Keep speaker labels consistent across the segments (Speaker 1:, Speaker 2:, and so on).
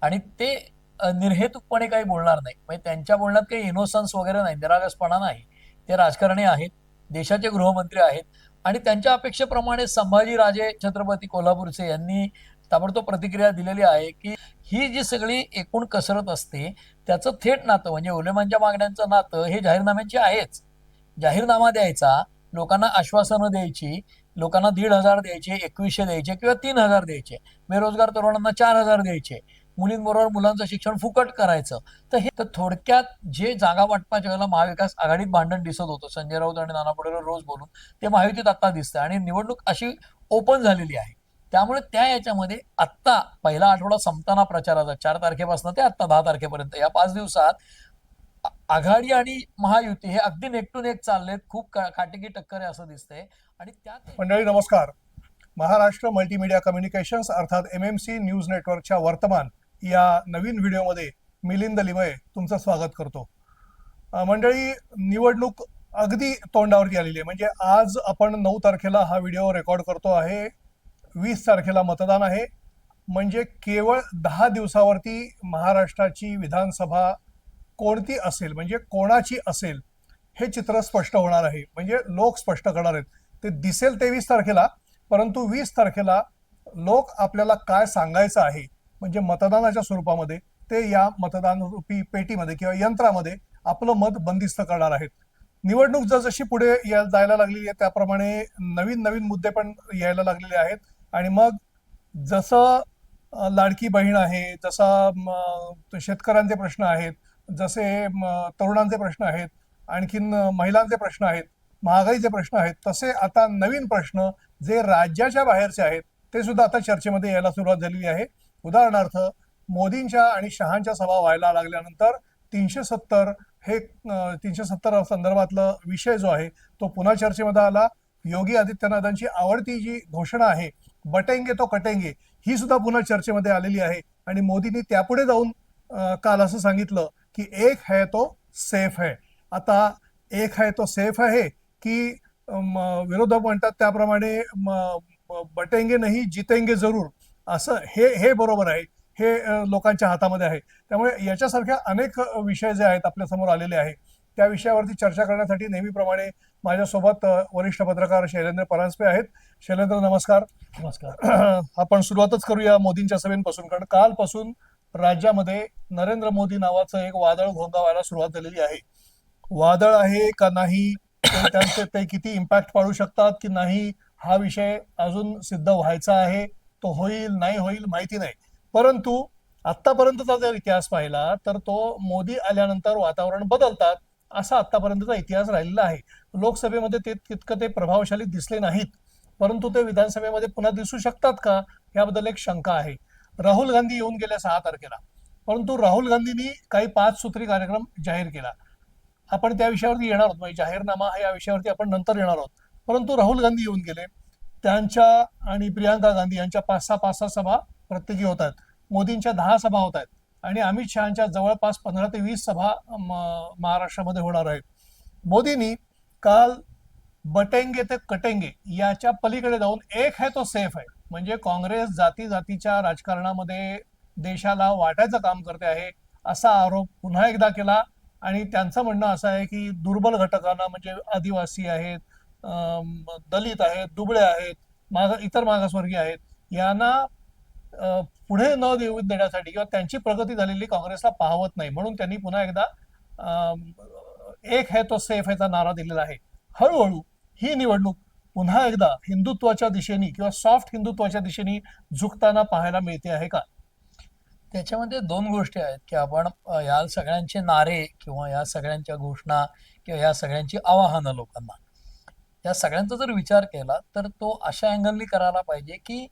Speaker 1: आणि ते निर्हेतुकपणे काही बोलणार नाही. म्हणजे त्यांच्या बोलण्यात काही इनोसन्स वगैरे नाही, निरागसपणा नाही. ते राजकारणी आहेत, देशाचे गृहमंत्री आहेत आणि त्यांच्या अपेक्षेप्रमाणे संभाजीराजे छत्रपती कोल्हापूरचे यांनी ताबडतोब प्रतिक्रिया दिलेली आहे, की ही जी सगळी एकूण कसरत असते, त्याचं थेट नातं म्हणजे उलेमांच्या मागण्यांचं नातं हे जाहीरनाम्यांची आहेच. जाहीरनामा द्यायचा, लोकांना आश्वासनं द्यायची, लोकांना 1,500 द्यायचे, 2,100 द्यायचे किंवा 3,000 द्यायचे. बेरोजगार तरुणांना 4,000 द्यायचे. मुलींबरोबर मुलांचं शिक्षण फुकट करायचं. तर थोडक्यात जे जागा वाटपाच्या वेळेला महाविकास आघाडीत भांडण दिसत होतं संजय राऊत आणि नाना पटोले रोज बोलून, ते महायुतीत आता दिसतंय आणि निवडणूक अशी ओपन झालेली आहे. त्यामुळे त्या याच्यामध्ये आत्ता पहिला आठवडा संपताना प्रचाराचा 4 तारखेपासून ते आत्ता 10 तारखेपर्यंत या 5 दिवसात आघाडी आणि महायुती हे अगदी नेक टू नेक चाललेत. खूप काटेकी टक्कर आहे असं दिसतंय. आणि त्यात
Speaker 2: मंडळी नमस्कार. महाराष्ट्र मल्टीमीडिया कम्युनिकेशन्स अर्थात MMC न्यूज नेटवर्कच्या वर्तमान या नवीन व्हिडिओमध्ये मिलिंद लिमये तुमचं स्वागत करतो. मंडळी, निवडणूक अगदी तोंडावरती आलेली आहे. म्हणजे आज आपण 9 तारखेला हा व्हिडिओ रेकॉर्ड करतो आहे, 20 तारखेला मतदान आहे. म्हणजे केवळ 10 दिवसावरती महाराष्ट्राची विधानसभा कोणती असेल, म्हणजे कोणाची असेल, हे चित्र स्पष्ट होणार आहे. म्हणजे लोक स्पष्ट करणार आहेत. ते दिसेल 23 तारखेला, परंतु 20 तारखेला लोक आपल्याला काय सांगायचं आहे म्हणजे मतदानाच्या स्वरूपामध्ये ते या मतदान रूपी पेटीमध्ये किंवा यंत्रामध्ये आपलं मत बंदिस्त करणार आहेत. निवडणूक जसजशी पुढे जायला लागलेली आहे त्याप्रमाणे नवीन नवीन मुद्दे पण यायला लागलेले आहेत. आणि मग जसं लाडकी बहीण आहे, जसा शेतकऱ्यांचे प्रश्न आहेत, जसे तरुणांचे प्रश्न आहेत, आणखीन महिलांचे प्रश्न आहेत, महागाईचे प्रश्न आहेत, तसे आता नवीन प्रश्न जे राज्याच्या बाहेरचे आहेत ते सुद्धा आता चर्चेमध्ये यायला सुरुवात झालेली आहे. उदाहरणार्थ, मोदींच्या आणि शहांच्या सभा व्हायला लागल्यानंतर 370 हे 370 संदर्भातला विषय जो आहे तो पुन्हा चर्चेमध्ये आला. योगी आदित्यनाथांची आवडती जी घोषणा आहे, बटेंगे तो कटेंगे, ही सुद्धा पुन्हा चर्चेमध्ये आलेली आहे. आणि मोदींनी त्यापुढे जाऊन काल असं सांगितलं की एक है तो सेफ है. आता एक है तो सेफ आहे की विरोधक म्हणतात त्याप्रमाणे बटेंगे नाही जितेंगे जरूर, असं हे बरोबर आहे. हे लोकांच्या हातामध्ये आहे. त्यामुळे याच्यासारख्या अनेक विषय जे आहेत आपल्या समोर आलेले आहे, त्या विषयावरती चर्चा करण्यासाठी नेहमीप्रमाणे माझ्यासोबत वरिष्ठ पत्रकार शैलेंद्र परांजपे आहेत. शैलेंद्र, नमस्कार.
Speaker 1: नमस्कार.
Speaker 2: आपण सुरुवातच करूया मोदींच्या सभेपासून, कारण कालपासून राज्यामध्ये नरेंद्र मोदी नावाचं एक वादळ घोंगावायला सुरुवात झालेली आहे. वादळ आहे का नाही, त्यांचे ते किती इम्पॅक्ट पाडू शकतात की नाही, हा विषय अजून सिद्ध व्हायचा आहे. तो होईल नाही होईल माहिती नाही. परंतु आतापर्यंतचा जर इतिहास पाहिला तर तो मोदी आल्यानंतर वातावरण बदलतात असा आतापर्यंतचा इतिहास राहिलेला आहे. लोकसभेमध्ये ते तितकं ते प्रभावशाली दिसले नाहीत, परंतु ते विधानसभेमध्ये पुन्हा दिसू शकतात का, याबद्दल एक शंका आहे. राहुल गांधी येऊन गेल्या 6 तारखेला, परंतु राहुल गांधींनी काही 5 सूत्री कार्यक्रम जाहीर केला. आपण त्या विषयावरती येणार आहोत, म्हणजे जाहीरनामा या विषयावरती आपण नंतर येणार आहोत. परंतु राहुल गांधी येऊन गेले, त्यांच्या आणि प्रियांका गांधी यांच्या 5-6 सभा प्रत्येकी होत आहेत. मोदींच्या 10 सभा होत आहेत आणि अमित शहाच्या जवळपास 15 ते 20 सभा महाराष्ट्रामध्ये होणार आहेत. मोदींनी काल बटेंगे ते कटेंगे याच्या पलीकडे जाऊन एक है तो सेफ आहे, म्हणजे काँग्रेस जाती जातीच्या राजकारणामध्ये देशाला वाटायचं काम करते आहे असा आरोप पुन्हा एकदा केला. आणि त्यांचं म्हणणं असं आहे की दुर्बल घटकांना, म्हणजे आदिवासी आहेत, दलित आहेत, दुबळे आहेत, इतर मागासवर्गीय आहेत, यांना पुढे न देऊ देण्यासाठी किंवा त्यांची प्रगती झालेली काँग्रेसला पाहवत नाही, म्हणून त्यांनी पुन्हा एकदा एक है तो सेफ ह्याचा नारा दिलेला आहे. हळूहळू ही निवडणूक पुन्हा एकदा हिंदुत्वाच्या दिशेने किंवा सॉफ्ट हिंदुत्वाच्या दिशेने झुकताना पाहायला मिळते आहे का?
Speaker 1: त्याच्यामध्ये 2 गोष्टी आहेत की आपण या सगळ्यांचे नारे किंवा या सगळ्यांच्या घोषणा किंवा या सगळ्यांची आवाहनं लोकांना, या सगळ्यांचा जर विचार केला तर तो अशा अँगलनी करायला पाहिजे की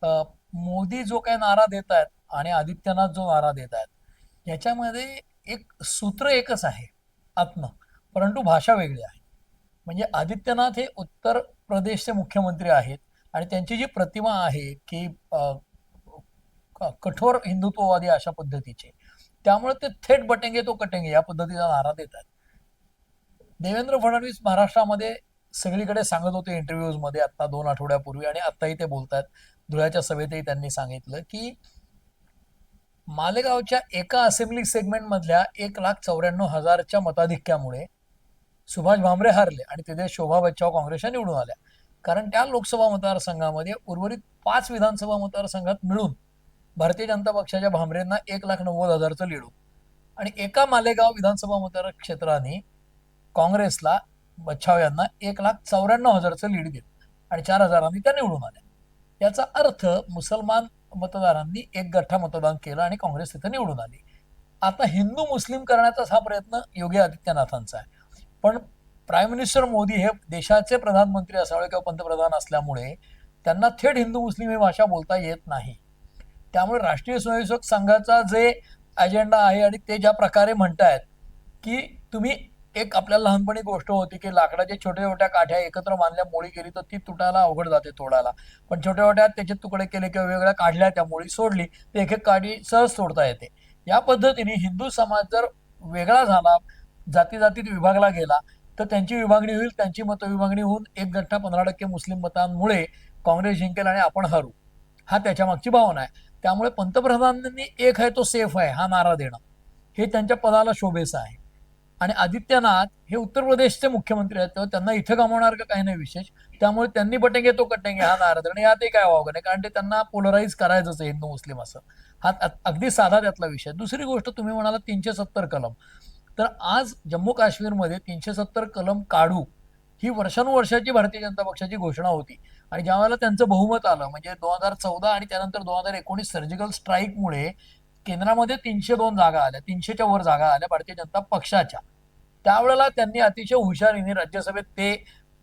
Speaker 1: मोदी जो काही नारा देत आहेत आणि आदित्यनाथ जो नारा देत आहेत याच्यामध्ये एक सूत्र एकच आहे आत्म, परंतु भाषा वेगळी आहे. म्हणजे आदित्यनाथ हे उत्तर प्रदेशचे मुख्यमंत्री आहेत आणि त्यांची जी प्रतिमा आहे की कठोर हिंदुत्ववादी अशा पद्धतीचे, त्यामुळे ते थेट बटेंगे तो कटेंगे या पद्धतीचा नारा देतात. देवेंद्र फडणवीस महाराष्ट्रामध्ये सगळीकडे सांगत होते इंटरव्ह्यूज मध्ये आता 2 आठवड्यापूर्वी, आणि आताही ते बोलतात. धुळ्याच्या सभेतही त्यांनी सांगितलं की मालेगावच्या एका असेंब्ली सेगमेंटमधल्या 1,94,000च्या मताधिक्यामुळे सुभाष भामरे हारले आणि तिथे शोभा बच्चाव काँग्रेसच्या निवडून आल्या. कारण त्या लोकसभा मतदारसंघामध्ये उर्वरित 5 विधानसभा मतदारसंघात मिळून भारतीय जनता पक्षाच्या भामरेंना 1,90,000चं लीड होतं. आणि एका मालेगाव विधानसभा मतदार क्षेत्राने काँग्रेसला बच्छाव यांना 1,94,000चं लीड दिलं आणि 4,000 त्या निवडून आल्या. याचा अर्थ मुसलमान मतदारांनी एक गठ्ठा मतदान केलं आणि काँग्रेस तिथे निवडून आली. आता हिंदू मुस्लिम करण्याचाच हा प्रयत्न योगी आदित्यनाथांचा आहे. पण प्राईम मिनिस्टर मोदी हे देशाचे प्रधानमंत्री असावे किंवा पंतप्रधान असल्यामुळे त्यांना थेट हिंदू मुस्लिम ही भाषा बोलता येत नाही. त्यामुळे राष्ट्रीय स्वयंसेवक संघाचा जे अजेंडा आहे आणि ते ज्या प्रकारे म्हणतायत की तुम्ही एक आपल्याला लहानपणी गोष्ट होती की लाकडाच्या छोट्या छोट्या काठ्या एकत्र बांधल्या मोळी केली तर ती तुटायला अवघड जाते तोडायला, पण छोट्या छोट्या त्याचे तुकडे केले किंवा वेगवेगळ्या काढल्या त्या मोळी सोडली तर एक एक काठी सहज तोडता येते. या पद्धतीने हिंदू समाज जर वेगळा झाला, जाती जातीत विभागला गेला तर त्यांची विभागणी होईल, त्यांची मतविभागणी होऊन एक गठ्ठा 15% मुस्लिम मतांमुळे काँग्रेस जिंकेल आणि आपण हरू, हा त्याच्या मागची भावना आहे. त्यामुळे पंतप्रधानांनी एक आहे तो सेफ आहे हा नारा देणं हे त्यांच्या पदाला शोभेचं आहे. आणि आदित्यनाथ हे उत्तर प्रदेशचे मुख्यमंत्री आहेत, तेव्हा त्यांना इथं गमावणार का काही नाही विशेष. त्यामुळे त्यांनी बटेंगे तो कटेंगे हा नारा देणं यातही काय वावगं नाही, कारण ते त्यांना पोलराईज करायचंच आहे हिंदू मुस्लिम असं. हा अगदी साधा त्यातला विषय. दुसरी गोष्ट तुम्ही म्हणाला 370 कलम, तर आज जम्मू काश्मीरमध्ये 370 कलम काढू ही वर्षानुवर्षाची भारतीय जनता पक्षाची घोषणा होती. आणि ज्या वेळेला त्यांचं बहुमत आलं म्हणजे 2014 आणि त्यानंतर 2019 सर्जिकल स्ट्राईकमुळे केंद्रामध्ये 302 जागा आल्या, 300च्या वर जागा आल्या भारतीय जनता पक्षाच्या. त्यावेळेला त्यांनी अतिशय हुशारीने राज्यसभेत ते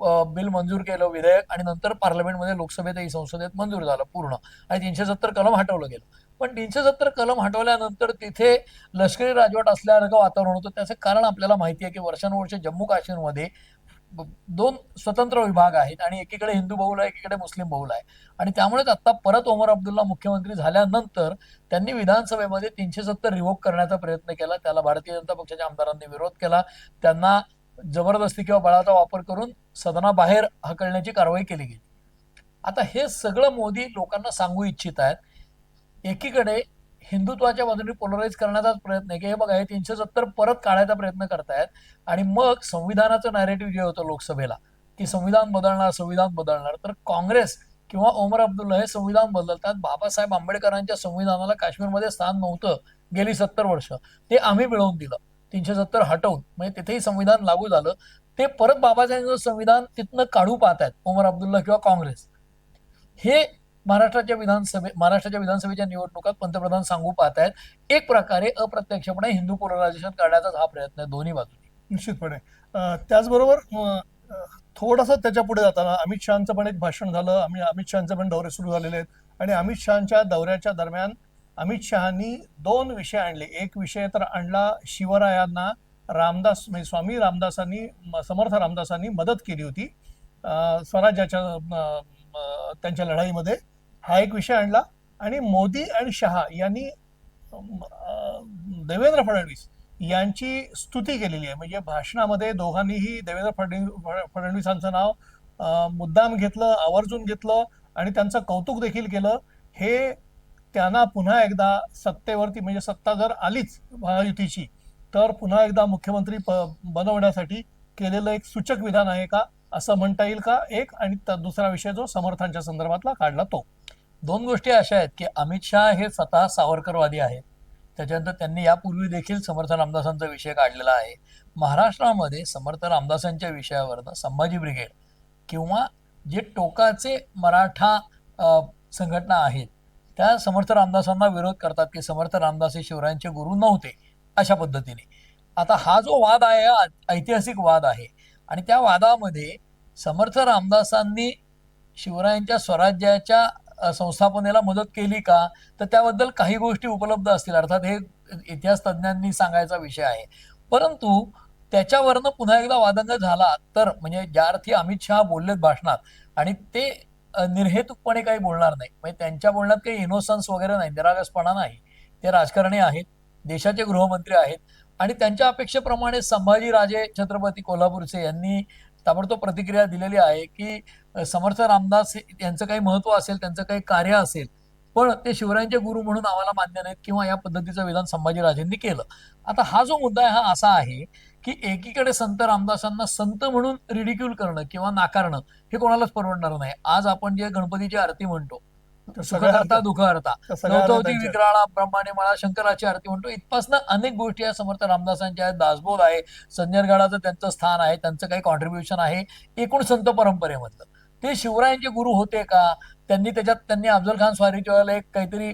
Speaker 1: बिल मंजूर केलं विधेयक आणि नंतर पार्लमेंटमध्ये लोकसभेतही संसदेत मंजूर झालं पूर्ण आणि 370 कलम हटवलं गेलं. पण 370 कलम हटवल्यानंतर तिथे लष्करी राजवट असल्यासारखं वातावरण होतं. त्याचं कारण आपल्याला माहिती आहे की वर्षानुवर्ष जम्मू काश्मीरमध्ये 2 स्वतंत्र विभाग आहेत आणि एकीकडे हिंदू बहुल आहे, एकीकडे मुस्लिम बहुल आहे. आणि त्यामुळेच आता परत ओमर अब्दुल्ला मुख्यमंत्री झाल्यानंतर त्यांनी विधानसभेमध्ये 370 रिव्होक करण्याचा प्रयत्न केला. त्याला भारतीय जनता पक्षाच्या आमदारांनी विरोध केला. त्यांना जबरदस्ती किंवा बळाचा वापर करून सदनाबाहेर हकलण्याची कारवाई केली गेली. आता हे सगळं मोदी लोकांना सांगू इच्छित आहेत. एकीकडे हिंदुत्वाच्या बाजूने पोलराईज करण्याचाच प्रयत्न आहे की हे बघा हे 370 परत काढायचा प्रयत्न करतायत आणि मग संविधानाचं नॅरेटिव्ह जे होतं लोकसभेला की संविधान बदलणार संविधान बदलणार, तर काँग्रेस किंवा ओमर अब्दुल्ला हे संविधान बदलतात. बाबासाहेब आंबेडकरांच्या संविधानाला काश्मीरमध्ये स्थान नव्हतं गेली 70 वर्ष, ते आम्ही मिळवून दिलं 370 हटवून, म्हणजे तिथेही संविधान लागू झालं. ते परत बाबासाहेबांचं संविधान तिथनं काढू पाहत आहेत ओमर अब्दुल्ला किंवा काँग्रेस. हे महाराष्ट्राच्या विधानसभेच्या निवडणुकात पंतप्रधान सांगू पाहतायत. एक प्रकारे अप्रत्यक्षपणे हिंदू पोलरायझेशन करण्याचाच हा प्रयत्न आहे दोन्ही बाजूने.
Speaker 2: निश्चितपणे. त्याचबरोबर थोडंसं त्याच्या पुढे जाताना अमित शहाचं पण एक भाषण झालं. अमित शहाचे पण दौरे सुरू झालेले आहेत आणि अमित शहाच्या दौऱ्याच्या दरम्यान अमित शहानी 2 विषय आणले. एक विषय तर आणला शिवरायांना रामदास म्हणजे स्वामी रामदासांनी समर्थ रामदासांनी मदत केली होती स्वराज्याच्या त्यांच्या लढाईमध्ये, हा एक विषय आणला. आणि मोदी आणि शहा यांनी देवेंद्र फडणवीस यांची स्तुती केलेली आहे. म्हणजे भाषणामध्ये दोघांनीही देवेंद्र फडणवीसांचं नाव मुद्दाम घेतलं, आवर्जून घेतलं आणि त्यांचं कौतुक देखील केलं. हे त्यांना पुन्हा एकदा सत्तेवरती म्हणजे सत्ता जर आलीच महायुतीची तर पुन्हा एकदा मुख्यमंत्री बनवण्यासाठी केलेलं एक सूचक विधान आहे का असं म्हणता येईल का एक. आणि दुसरा विषय जो समर्थांच्या संदर्भातला काढला तो.
Speaker 1: 2 गोष्टी अशा आहेत की अमित शहा हे स्वतः सावरकरवादी आहेत. त्याच्यानंतर त्यांनी यापूर्वी देखील समर्थ रामदासांचा विषय काढलेला आहे. महाराष्ट्रामध्ये समर्थ रामदासांच्या विषयावरनं संभाजी ब्रिगेड किंवा जे टोकाचे मराठा संघटना आहेत त्या समर्थ रामदासांना विरोध करतात की समर्थ रामदास हे शिवरायांचे गुरु नव्हते अशा पद्धतीने. आता हा जो वाद आहे हा ऐतिहासिक वाद आहे आणि त्या वादामध्ये समर्थ रामदासांनी शिवरायांच्या स्वराज्याच्या संस्थापनेला मदत केली का, तर त्याबद्दल काही गोष्टी उपलब्ध असतील. अर्थात हे इतिहास तज्ज्ञांनी सांगायचा विषय आहे. परंतु त्याच्यावरनं पुन्हा एकदा वादंग झाला तर म्हणजे ज्या अर्थी अमित शहा बोललेत भाषणात आणि ते निर्हेतुकपणे काही बोलणार नाही, म्हणजे त्यांच्या बोलण्यात काही इनोसन्स वगैरे नाही, निरागसपणा नाही. ते राजकारणी आहेत, देशाचे गृहमंत्री आहेत आणि त्यांच्या अपेक्षेप्रमाणे संभाजीराजे छत्रपती कोल्हापूरचे यांनी ताबडतोब प्रतिक्रिया दिलेली आहे की समर्थ रामदास यांचं काही महत्व असेल, त्यांचं काही कार्य असेल पण ते शिवरायांचे गुरु म्हणून आम्हाला मान्य नाहीत किंवा या पद्धतीचं विधान संभाजीराजेंनी केलं. आता हा जो मुद्दा आहे हा असा आहे की एकीकडे संत रामदासांना संत म्हणून रिडिक्यूल करणं किंवा नाकारणं हे कोणालाच परवडणार नाही. आज आपण जे गणपतीची आरती म्हणतो,
Speaker 2: तर
Speaker 1: सुख
Speaker 2: सगळ्या
Speaker 1: करता दुःख हरता,
Speaker 2: त्या सगळ्या
Speaker 1: नवतवती
Speaker 2: त्यांच्या
Speaker 1: विक्राळा ब्रह्माने मला शंकराची आरती म्हणतो, इथपासनं अनेक गोष्टी या समर्थ रामदासांच्या आहेत. दासबोध आहे, संजरगडाचं त्यांचं स्थान आहे, त्यांचं काही कॉन्ट्रीब्युशन आहे एकूण संत परंपरेमधलं. ते शिवरायांचे गुरु होते का? त्यांनी अफजल खान स्वारीच्या वेळेला एक काहीतरी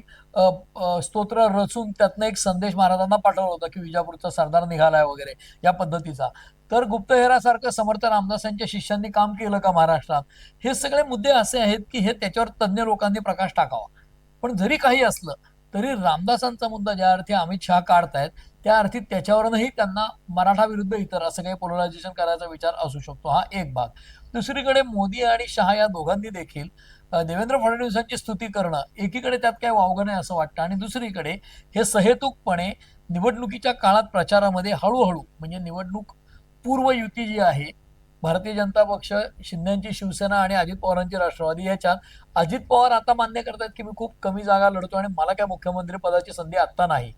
Speaker 1: स्तोत्र रचून त्यातनं एक संदेश महाराजांना पाठवला होता की विजापूरचा सरदार निघालाय वगैरे या पद्धतीचा. तर गुप्तहेरासारखं समर्थ रामदासांच्या शिष्यांनी काम केलं का महाराष्ट्रात? हे सगळे मुद्दे असे आहेत की हे त्याच्यावर तज्ज्ञ लोकांनी प्रकाश टाकावा. पण जरी काही असलं तरी रामदासांचा मुद्दा ज्या अर्थी अमित शहा काढतायत त्या अर्थी त्याच्यावरूनही त्यांना मराठा विरुद्ध इतर असं काही पोलरायझेशन करायचा विचार असू शकतो. हा एक भाग. दुसरीकडे मोदी आणि शहा या दोघांनी देखील देवेंद्र फडणवीसांची स्तुती करणं, एकीकडे त्यात काय वावगं नाही असं वाटतं आणि दुसरीकडे हे सहेतुकपणे निवडणुकीच्या काळात प्रचारामध्ये हळूहळू म्हणजे निवडणूक पूर्व युती जी आहे भारतीय जनता पक्ष, शिंदेची शिवसेना आणि अजित पवारांची राष्ट्रवादी, याच्यात अजित पवार आता मान्य करतात की मी खूप कमी जागा लढतो आणि मला काय मुख्यमंत्री पदाची संधी आत्ता नाही,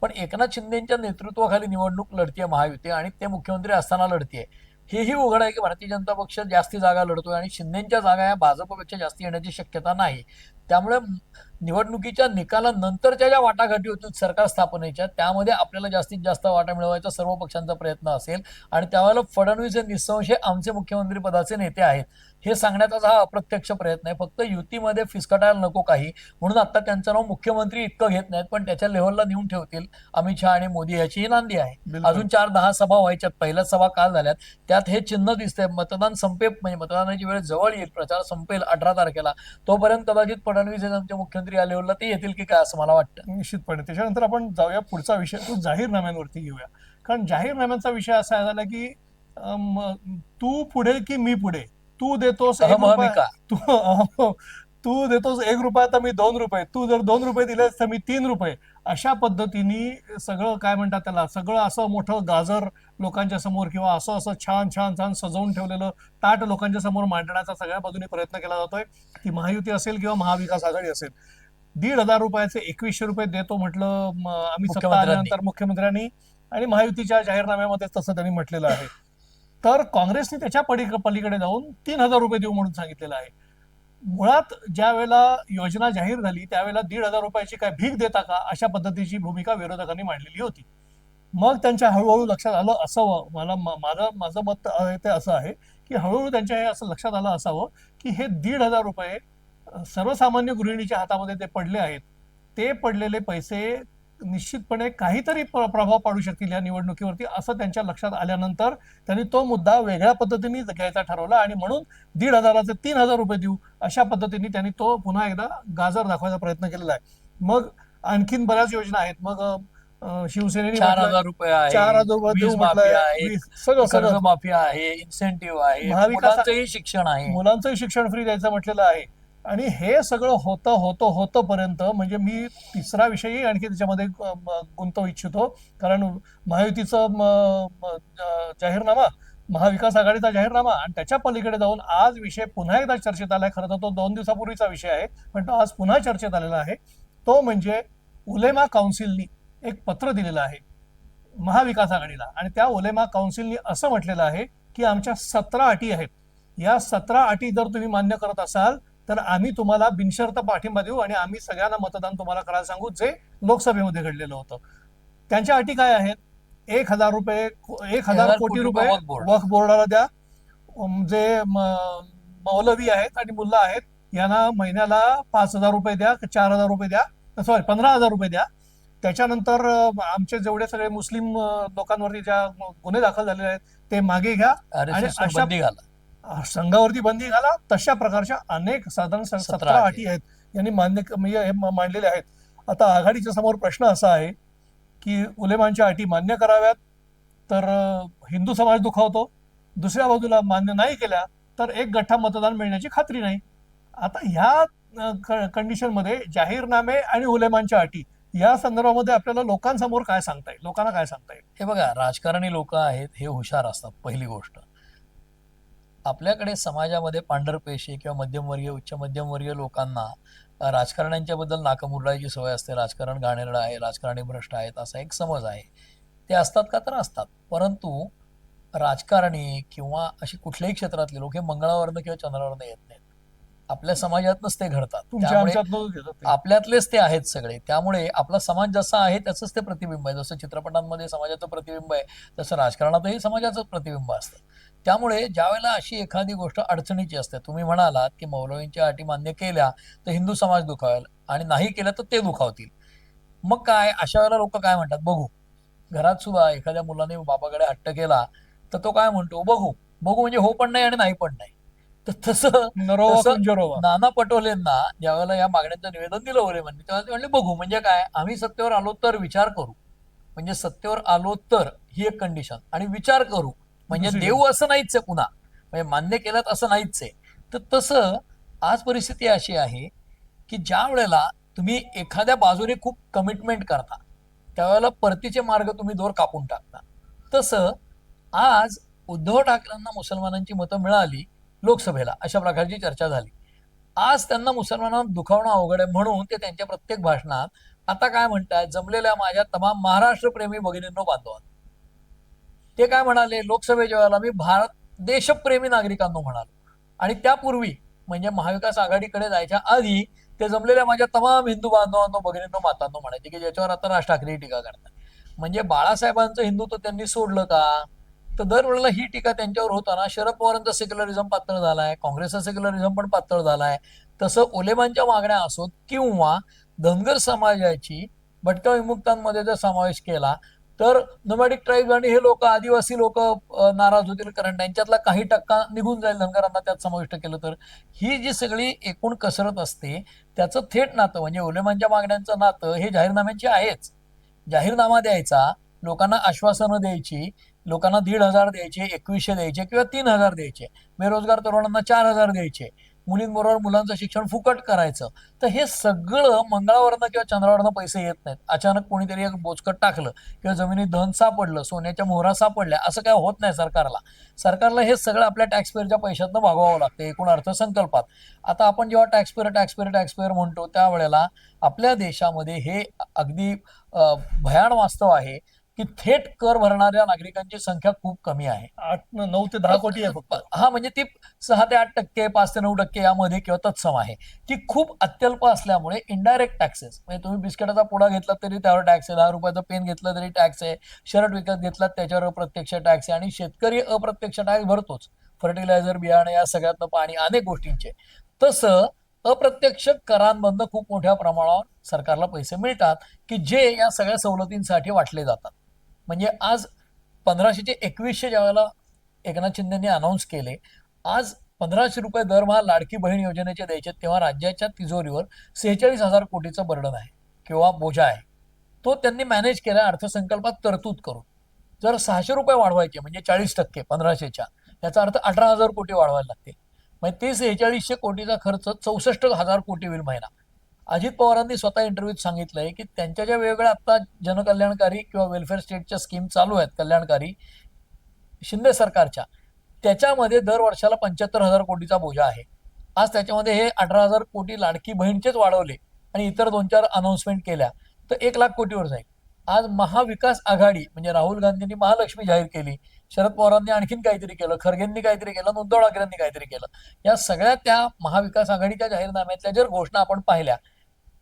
Speaker 1: पण एकनाथ शिंदेच्या नेतृत्वाखाली निवडणूक लढतीये महायुती आणि ते मुख्यमंत्री असताना लढतीये. हेही उघड आहे की भारतीय जनता पक्ष जास्ती जागा लढतोय आणि शिंदेच्या जागा या भाजपपेक्षा जास्ती येण्याची शक्यता नाही. त्यामुळे निवडणुकीच्या निकालानंतरच्या ज्या वाटाघाटी होतील सरकार स्थापनेच्या, त्यामध्ये आपल्याला जास्तीत जास्त वाटा मिळवायचा सर्व पक्षांचा प्रयत्न असेल आणि त्यावेळेला फडणवीस हे निस्संशय आमचे मुख्यमंत्री पदाचे नेते आहेत हे सांगण्याचा हा अप्रत्यक्ष प्रयत्न आहे. फक्त युतीमध्ये फिसकटायला नको काही म्हणून आता त्यांचं नाव मुख्यमंत्री इतकं घेत नाहीत, पण त्याच्या लेव्हलला नेऊन ठेवतील अमित शहा आणि मोदी याची नांदी आहे.
Speaker 2: बिलकुल.
Speaker 1: अजून 4-10 सभा व्हायच्यात, पहिल्याच सभा काल झाल्यात, त्यात हे चिन्ह दिसतंय. मतदान संपेल म्हणजे मतदानाची वेळ जवळ येईल, प्रचार संपेल 18 तारखेला, तोपर्यंत कदाचित फडणवीस हे आमचे मुख्यमंत्री या लेव्हलला ते येतील की काय असं मला वाटतं.
Speaker 2: निश्चितपणे. त्याच्यानंतर आपण जाऊया पुढचा विषय, तो जाहीरनाम्यांवरती घेऊया. कारण जाहीरनाम्यांचा विषय असा झाला की तू पुढे की मी पुढे, तू देतोस 1 रुपया,
Speaker 1: अहमहमिका.
Speaker 2: तू देतोस 1 रुपया तर मी 2 रुपये, तू जर 2 रुपये दिलेस तर मी 3 रुपये, अशा पद्धतीने सगळं काय म्हणतात त्याला, सगळं असं मोठं गाजर लोकांच्या समोर किंवा असं असं छान छान छान सजवून ठेवलेलं ताट लोकांच्या समोर मांडण्याचा सगळ्या बाजूने प्रयत्न केला जातोय. ती महायुती असेल किंवा महाविकास आघाडी असेल. 1,500 रुपयाचे 2100 रुपये देतो म्हटलं आम्ही सत्ता
Speaker 1: मुख्यमंत्र्यांनी.
Speaker 2: आल्यानंतर मुख्यमंत्र्यांनी, आणि महायुतीच्या जाहीरनाम्यामध्ये तसं त्यांनी म्हटलेलं आहे. तर काँग्रेसने त्याच्या पलीकडे जाऊन 3,000 रुपये देऊ म्हणून सांगितलेलं आहे. मुळात ज्या वेळेला योजना जाहीर झाली त्यावेळेला 1,500 रुपयाची काय भीक देता का, अशा पद्धतीची भूमिका विरोधकांनी मांडलेली होती. मग त्यांच्या हळूहळू लक्षात आलं असावं, माझं मत आहे ते असं आहे की हळूहळू त्यांच्या हे असं लक्षात आलं असावं की हे 1,500 रुपये सर्वसामान्य गृहिणीच्या हातामध्ये ते पडले आहेत. ते पडलेले पैसे निश्चितपणे काहीतरी प्रभाव पाडू शकतील या निवडणुकीवरती, असं त्यांच्या लक्षात आल्यानंतर त्यांनी तो मुद्दा वेगळ्या पद्धतीने घ्यायचा ठरवला आणि म्हणून 1,500चे 3,000 रुपये देऊ अशा पद्धतीने त्यांनी तो पुन्हा एकदा गाजर दाखवायचा प्रयत्न केलेला आहे. मग आणखीन बऱ्याच योजना आहेत. मग शिवसेनेने
Speaker 1: 4,000 रुपये आहे,
Speaker 2: 4,000 रुपये
Speaker 1: वीज
Speaker 2: देऊ
Speaker 1: माफी
Speaker 2: म्हटलंय,
Speaker 1: आहे,
Speaker 2: सगळं
Speaker 1: कर्ज
Speaker 2: सगळं
Speaker 1: माफी आहे, इन्सेंटिव्ह आहे,
Speaker 2: महाविकास-
Speaker 1: मुलांचंही शिक्षण आहे.
Speaker 2: मुलांचंही शिक्षण फ्री द्यायचं म्हटलेलं आहे. आणि हे सगळं होतं पर्यंत म्हणजे मी तिसरा विषयही आणखी त्याच्यामध्ये गुंतवू इच्छितो. कारण महायुतीचं जाहीरनामा, महाविकास आघाडीचा जाहीरनामा आणि त्याच्या पलीकडे जाऊन आज विषय पुन्हा एकदा चर्चेत आलाय. खरं तर तो 2 दिवसापूर्वीचा विषय आहे, पण तो आज पुन्हा चर्चेत आलेला आहे. तो म्हणजे उलेमा काउन्सिलनी एक पत्र दिलेलं आहे महाविकास आघाडीला आणि त्या उलेमा काउन्सिलनी असं म्हटलेलं आहे की आमच्या 17 अटी आहेत. या 17 अटी जर तुम्ही मान्य करत असाल तर आम्ही तुम्हाला बिनशर्त पाठिंबा देऊ आणि आम्ही सगळ्यांना मतदान तुम्हाला करायला सांगू, जे लोकसभेमध्ये घडलेलं होतं. त्यांच्या अटी काय आहेत? 1,000 रुपये, 1,000 कोटी रुपये वक्फ बोर्डाला द्या. जे मौलवी आहेत आणि मुल्ला आहेत यांना महिन्याला 5,000 रुपये द्या, 4,000 रुपये द्या, सॉरी 15,000 रुपये द्या. त्याच्यानंतर आमचे जेवढे सगळे मुस्लिम लोकांवरती ज्या गुन्हे दाखल झालेले आहेत ते मागे घ्या आणि
Speaker 1: RSS वर
Speaker 2: अशा
Speaker 1: बंदी घाला.
Speaker 2: संघावरती बंदी घाला. तशा प्रकारच्या अनेक साधारण 17 अटी आहेत यांनी मांडलेल्या आहेत. आता आघाडीच्या समोर प्रश्न असा आहे की उलेमांच्या अटी मान्य कराव्यात तर हिंदू समाज दुखावतो, दुसऱ्या बाजूला मान्य नाही केल्या तर एक गठ्ठा मतदान मिळण्याची खात्री नाही. आता ह्या कंडिशनमध्ये जाहीरनामे आणि उलेमांच्या अटी या संदर्भामध्ये आपल्याला लोकांसमोर काय सांगता येईल, लोकांना काय सांगता येईल?
Speaker 1: हे बघा, राजकारणी लोक आहेत हे हुशार असतात. पहिली गोष्ट, आपल्याकडे समाजामध्ये पांढरपेशी किंवा मध्यमवर्गीय, उच्च मध्यमवर्गीय लोकांना राजकारण्यांच्या बद्दल नाकमुरडायची सवय असते, राजकारण घाणेरडं आहे, राजकारणी भ्रष्ट आहेत असा एक समज आहे. ते असतात का? तर असतात. परंतु राजकारणी किंवा अशी कुठल्याही क्षेत्रातले लोक हे मंगळावरनं किंवा चंद्रावरनं येत नाहीत. आपल्या समाजातनच ते घडतात.
Speaker 2: तुमच्या
Speaker 1: त्यामुळे
Speaker 2: आमच्यातनं घेतात ते.
Speaker 1: आपल्यातलेच ते आहेत सगळे. त्यामुळे आपला समाज जसा आहे त्याचंच ते प्रतिबिंब आहे. जसं चित्रपटांमध्ये समाजाचं प्रतिबिंब आहे, तसं राजकारणातही समाजाचं प्रतिबिंब असतं. त्यामुळे ज्यावेळेला अशी एखादी गोष्ट अडचणीची असते, तुम्ही म्हणालात की मौलवींच्या अटी मान्य केल्या तर हिंदू समाज दुखावेल आणि नाही केल्या तर ते दुखावतील. मग काय, अशा वेळेला लोक काय म्हणतात, बघू. घरात सुद्धा एखाद्या मुलाने बाबाकडे हट्ट केला तर तो काय म्हणतो, बघू. बघू म्हणजे हो पण नाही आणि नाही पण नाही. तर तसं
Speaker 2: नरोवा
Speaker 1: तसं
Speaker 2: कुंजरोवा.
Speaker 1: नाना पटोलेंना ज्यावेळेला या मागण्यांचं निवेदन दिलं ओले म्हणजे, तेव्हा ते म्हणले बघू म्हणजे काय, आम्ही सत्तेवर आलो तर विचार करू. म्हणजे सत्तेवर आलो तर ही एक कंडिशन, आणि विचार करू म्हणजे
Speaker 2: दुसरी
Speaker 1: देऊ असं नाहीच आहे पुन्हा, म्हणजे मान्य केलं असं नाहीच आहे. तर तसं आज परिस्थिती अशी आहे की ज्या वेळेला तुम्ही एखाद्या बाजूने खूप कमिटमेंट करता त्यावेळेला परतीचे मार्ग तुम्ही दोर कापून टाकता. तसं आज उद्धव ठाकरेंना मुसलमानांची मतं मिळाली लोकसभेला, अशा प्रकारची चर्चा झाली. आज त्यांना मुसलमानांना दुखावणं अवघड आहे म्हणून ते त्यांच्या प्रत्येक भाषणात आता काय म्हणतात, जमलेल्या माझ्या तमाम महाराष्ट्रप्रेमी भगिनींनो बांधवा. ते काय म्हणाले लोकसभेच्या वेळेला, मी भारत देशप्रेमी नागरिकांनो म्हणालो. आणि त्यापूर्वी म्हणजे महाविकास आघाडीकडे जायच्या आधी ते जमलेल्या माझ्या तमाम हिंदू बांधवांनो भगिनींनो मातांनो म्हणायचे, की ज्याच्यावर आता राज ठाकरे टीका करतात. म्हणजे बाळासाहेबांचं हिंदुत्व त्यांनी सोडलं का? तर दरवेळेला ही टीका त्यांच्यावर होताना शरद पवारांचा सेक्युलरिझम पातळ झालाय, काँग्रेसचा सेक्युलरिझम पण पातळ झालाय. तसं ओलेमांच्या मागण्या असोत किंवा धनगर समाजाची भटक्या विमुक्तांमध्ये जर समावेश केला तर नोमॅडिक ट्राईब्स आणि हे लोक, आदिवासी लोक नाराज होतील, कारण त्यांच्यातला काही टक्का निघून जाईल धनगरांना त्यात समाविष्ट केलं तर. ही जी सगळी एकूण कसरत असते त्याचं थेट नातं म्हणजे उलेमांच्या मागण्यांचं नातं हे जाहीरनाम्यांची आहेच. जाहीरनामा द्यायचा, लोकांना आश्वासनं द्यायची, लोकांना 1,500 द्यायचे, 2100 द्यायचे किंवा 3,000 द्यायचे, बेरोजगार तरुणांना 4,000 द्यायचे, मुलींबरोबर मुलांचं शिक्षण फुकट करायचं. तर हे सगळं मंगळावरनं किंवा चंद्रावरनं पैसे येत नाहीत. अचानक कोणीतरी एक बोचकट टाकलं किंवा जमिनीत धन सापडलं, सोन्याच्या मोहरा सापडल्या, असं काय होत नाही सरकारला. सरकारला हे सगळं आपल्या टॅक्सपेअरच्या पैशातनं भागवावं लागतं एकूण अर्थसंकल्पात. आता आपण जेव्हा टॅक्सपेअर म्हणतो त्यावेळेला आपल्या देशामध्ये हे अगदी भयान वास्तव आहे की थेट कर भरणाऱ्या नागरिकांची संख्या खूप कमी आहे.
Speaker 2: 9 ते 10 कोटी आहे फक्त.
Speaker 1: हा म्हणजे ती 6 ते 8%, 5 ते 9% यामध्ये किंवा तत्सम आहे. ती खूप अत्यल्प असल्यामुळे इनडायरेक्ट टॅक्सेस, म्हणजे तुम्ही बिस्किटाचा पुडा घेतला तरी त्यावर टॅक्स आहे, 10 रुपयाचा पेन घेतला तरी टॅक्स आहे, शर्ट विकत घेतला त्याच्यावर अप्रत्यक्ष टॅक्स आहे, आणि शेतकरी अप्रत्यक्ष टॅक्स भरतोच, फर्टिलायझर, बियाणे या सगळ्यातनं पाणी, अनेक गोष्टींचे. तसं अप्रत्यक्ष करांमधनं खूप मोठ्या प्रमाणावर सरकारला पैसे मिळतात की जे या सगळ्या सवलतींसाठी वाटले जातात. म्हणजे आज 1500चे 2100 ज्या वेळेला एकनाथ शिंदेनी अनाऊन्स केले, आज 1500 रुपये दरमहा लाडकी बहीण योजनेचे द्यायचे, तेव्हा राज्याच्या तिजोरीवर 46,000 कोटीचं बर्डन आहे किंवा बोजा आहे. तो त्यांनी मॅनेज केला अर्थसंकल्पात तरतूद करून. जर 600 रुपये वाढवायचे म्हणजे 40% 1500च्या, याचा अर्थ 18,000 कोटी वाढवायला लागतील. म्हणजे ते 4600 कोटीचा खर्च 64,000 कोटी होईल महिना. अजित पवारांनी स्वतः इंटरव्ह्यूत सांगितलंय की त्यांच्या ज्या वेगवेगळ्या आता जनकल्याणकारी किंवा वेलफेअर स्टेटच्या स्कीम चालू आहेत कल्याणकारी शिंदे सरकारच्या, त्याच्यामध्ये दर वर्षाला 75,000 कोटीचा बोजा आहे. आज त्याच्यामध्ये हे 18,000 कोटी लाडकी बहीणचेच वाढवले आणि इतर 2-4 अनाउन्समेंट केल्या तर 1,00,000 कोटीवर जाईल. आज महाविकास आघाडी म्हणजे राहुल गांधींनी महालक्ष्मी जाहीर केली, शरद पवारांनी आणखीन काहीतरी केलं, खरगेंनी काहीतरी केलं, उद्धव ठाकरेंनी काहीतरी केलं. या सगळ्या त्या महाविकास आघाडीच्या जाहीरनाम्यातल्या जर घोषणा आपण पाहिल्या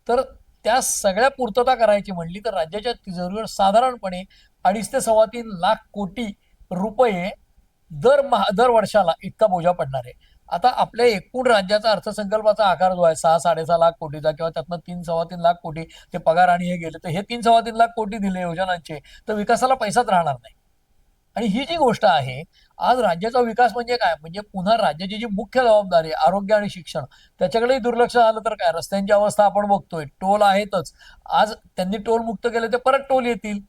Speaker 1: तर त्या सगळ्या पूर्तता करायची म्हणली तर राज्याच्या तिजोरीवर साधारणपणे 2.5 ते 3.25 लाख कोटी रुपये दर वर्षाला इतका बोजा पडणार आहे. आता आपल्या एकूण राज्याचा अर्थसंकल्पाचा आकार जो आहे 6-6.5 लाख कोटीचा किंवा त्यातनं 3-3.25 लाख कोटी ते पगार आणि हे गेले, तर हे 3-3.25 लाख कोटी दिले योजनांचे तर विकासाला पैसाच राहणार नाही. आणि ही जी गोष्ट आहे, आज राज्याचा विकास म्हणजे काय, म्हणजे पुन्हा राज्याची जी मुख्य जबाबदारी आरोग्य आणि शिक्षण त्याच्याकडेही दुर्लक्ष झालं तर काय. रस्त्यांची अवस्था आपण बघतोय, टोल आहेतच. आज त्यांनी टोल मुक्त केले ते परत टोल येतील.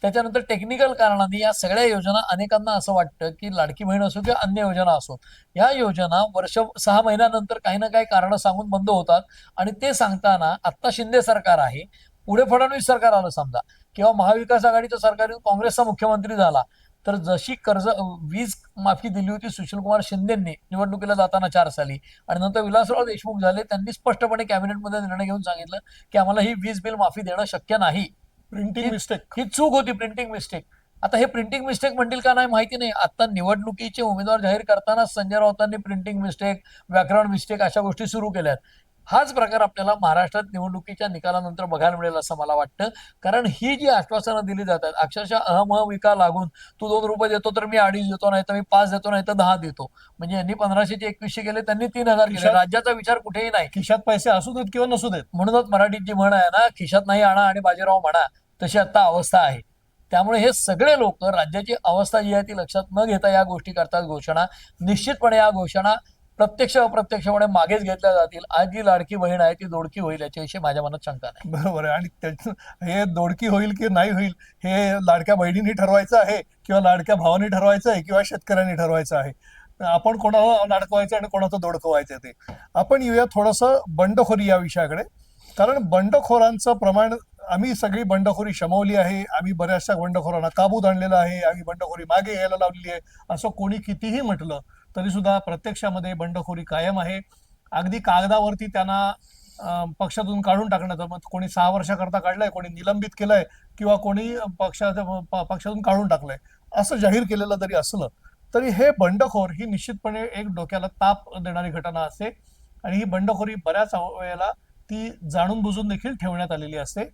Speaker 1: त्याच्यानंतर टेक्निकल कारणाने या सगळ्या योजना, अनेकांना असं वाटतं की लाडकी बहीण असो किंवा अन्य योजना असो, या योजना 6 महिन्यानंतर काही ना काही कारण सांगून बंद होतात. आणि ते सांगताना आत्ता शिंदे सरकार आहे, पुढे फडणवीस सरकार आलं समजा किंवा महाविकास आघाडीचं सरकार काँग्रेसचा मुख्यमंत्री झाला तर जशी वीज माफी दिली होती सुशीलकुमार शिंदेंनी निवडणुकीला जाताना 4 साली, आणि नंतर विलासराव देशमुख झाले, त्यांनी स्पष्टपणे कॅबिनेटमध्ये निर्णय घेऊन सांगितलं की आम्हाला ही वीज बिल माफी देणं शक्य नाही.
Speaker 2: Printing mistake.
Speaker 1: ही चूक होती, प्रिंटिंग मिस्टेक. आता हे प्रिंटिंग मिस्टेक म्हणतील का नाही माहिती नाही. आता निवडणुकीचे उमेदवार जाहीर करताना संजय राऊतांनी प्रिंटिंग मिस्टेक, व्याकरण मिस्टेक अशा गोष्टी सुरू केल्यात. हाच प्रकार आपल्याला महाराष्ट्रात निवडणुकीच्या निकालानंतर बघायला मिळेल असं मला वाटतं. कारण ही जी आश्वासनं दिली जातात अक्षरशः अहमविका लागून, तू 2 रुपये देतो तर मी 2.5 देतो, नाही तर मी 5 देतो, नाही तर 10 देतो. म्हणजे यांनी 1500चे 2100 केले, त्यांनी 3000 केले. राज्याचा विचार कुठेही नाही.
Speaker 2: खिशात पैसे असू देत किंवा नसू देत.
Speaker 1: म्हणूनच मराठीत जी म्हण आहे ना, खिशात नाही आणा आणि बाजीराव म्हणा, तशी आता अवस्था आहे. त्यामुळे हे सगळे लोक राज्याची अवस्था जी आहे ती लक्षात न घेता या गोष्टी करतात घोषणा. निश्चितपणे या घोषणा प्रत्यक्ष अप्रत्यक्षपणे मागेच घेतल्या जातील. आज जी लाडकी बहीण आहे ती दोडकी होईल याच्याविषयी माझ्या मनात शंका नाही.
Speaker 2: बरोबर आहे. आणि त्याचं हे दोडकी होईल की नाही होईल हे लाडक्या बहिणींनी ठरवायचं आहे किंवा लाडक्या भावांनी ठरवायचं आहे किंवा शेतकऱ्यांनी ठरवायचं आहे. आपण कोणाला लाडकवायचं आणि कोणाचं दोडकवायचं ते. आपण येऊया थोडंसं बंडखोरी या विषयाकडे. कारण बंडखोरांचं प्रमाण, आम्ही सगळी बंडखोरी शमवली आहे, आम्ही बऱ्याचशा बंडखोरांना काबूत आणलेलं आहे, आम्ही बंडखोरी मागे घ्यायला लावलेली आहे, असं कोणी कितीही म्हटलं तरी सुद्धा प्रत्यक्षामध्ये बंडखोरी कायम आहे. अगदी कागदावरती त्यांना पक्षातून काढून टाकण्याचं, मग कोणी 6 वर्षाकरता काढलंय, कोणी निलंबित केलंय किंवा कोणी पक्षातून काढून टाकलंय, असं जाहीर केलेलं जरी असलं तरी हे बंडखोर ही निश्चितपणे एक डोक्याला ताप देणारी घटना असते. आणि ही बंडखोरी बऱ्याच वेळेला ती जाणून बुजून देखील ठेवण्यात आलेली असते.